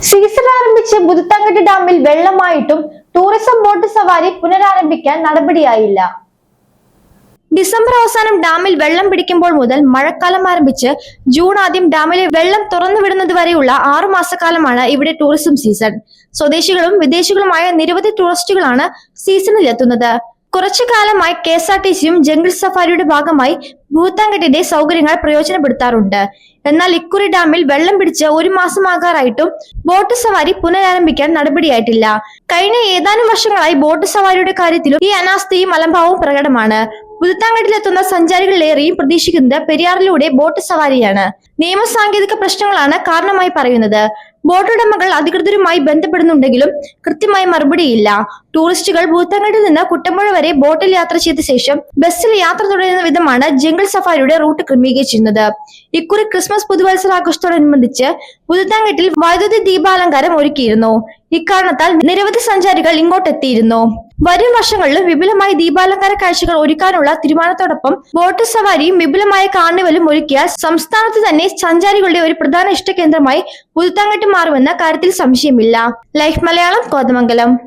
Season ആരംഭിച്ച് ബുദ്ധത്താൻകെട്ട് ഡാമിൽ വെള്ളമായിട്ടും tourism boat സവാരി പുനരാരംഭിക്കാൻ നടപടിയായില്ല. ഡിസംബർ അവസാനം ഡാമിൽ വെള്ളം പിടിക്കുമ്പോൾ മുതൽ മഴക്കാലം ആരംഭിച്ച് ജൂൺ ആദ്യം ഡാമിലെ വെള്ളം തുറന്നുവിടുന്നത് വരെയുള്ള 6 മാസക്കാലമാണ് ഇവിടെ ടൂറിസം സീസൺ. സ്വദേശികളും വിദേശികളുമായ നിരവധി ടൂറിസ്റ്റുകളാണ് സീസണിൽ എത്തുന്നത്. കുറച്ചു കാലമായി KSRTCയും ജംഗിൾ സഫാരിയുടെ ഭാഗമായി ഭൂത്താൻകെട്ടിന്റെ സൗകര്യങ്ങൾ പ്രയോജനപ്പെടുത്താറുണ്ട്. എന്നാൽ ഇക്കുറി ഡാമിൽ വെള്ളം പിടിച്ച് 1 മാസമാകാറായിട്ടും ബോട്ട് സവാരി പുനരാരംഭിക്കാൻ നടപടിയായിട്ടില്ല. കഴിഞ്ഞ ഏതാനും വർഷങ്ങളായി ബോട്ട് സവാരിയുടെ കാര്യത്തിലും ഈ അനാസ്ഥയും അലംഭാവവും പ്രകടമാണ്. ഭൂത്താൻകെട്ടിലെത്തുന്ന സഞ്ചാരികളിലേറെയും പ്രതീക്ഷിക്കുന്നത് പെരിയാറിലൂടെ ബോട്ട് സവാരിയാണ്. നിയമ സാങ്കേതിക പ്രശ്നങ്ങളാണ് കാരണമായി പറയുന്നത്. ബോട്ടുടമകൾ അധികൃതരുമായി ബന്ധപ്പെടുന്നുണ്ടെങ്കിലും കൃത്യമായ മറുപടിയില്ല. ടൂറിസ്റ്റുകൾ ഭൂത്താൻകെട്ടിൽ നിന്ന് കുട്ടമ്പുഴ വരെ ബോട്ടിൽ യാത്ര ചെയ്ത ശേഷം ബസ്സിൽ യാത്ര തുടരുന്ന വിധമാണ് ജംഗിൾ സഫാരിയുടെ റൂട്ട് ക്രമീകരിച്ചിരുന്നത്. ഇക്കുറി ക്രിസ്മസ് പുതുവത്സരാഘോഷത്തോടനുബന്ധിച്ച് ഭൂത്താൻകെട്ടിൽ വൈദ്യുതി ദീപാലങ്കാരം ഒരുക്കിയിരുന്നു. ഇക്കാരണത്താൽ നിരവധി സഞ്ചാരികൾ ഇങ്ങോട്ടെത്തിയിരുന്നു. വരും വർഷങ്ങളിലും വിപുലമായ ദീപാലങ്കാര കാഴ്ചകൾ ഒരുക്കാനുള്ള തീരുമാനത്തോടൊപ്പം ബോട്ട് സവാരിയും വിപുലമായ കാർണിവലും ഒരുക്കിയാൽ സംസ്ഥാനത്ത് തന്നെ സഞ്ചാരികളുടെ ഒരു പ്രധാന ഇഷ്ടകേന്ദ്രമായി ഭൂത്താൻകെട്ട് മാറുമെന്ന കാര്യത്തിൽ സംശയമില്ല. ലൈഫ് മലയാളം, കോതമംഗലം.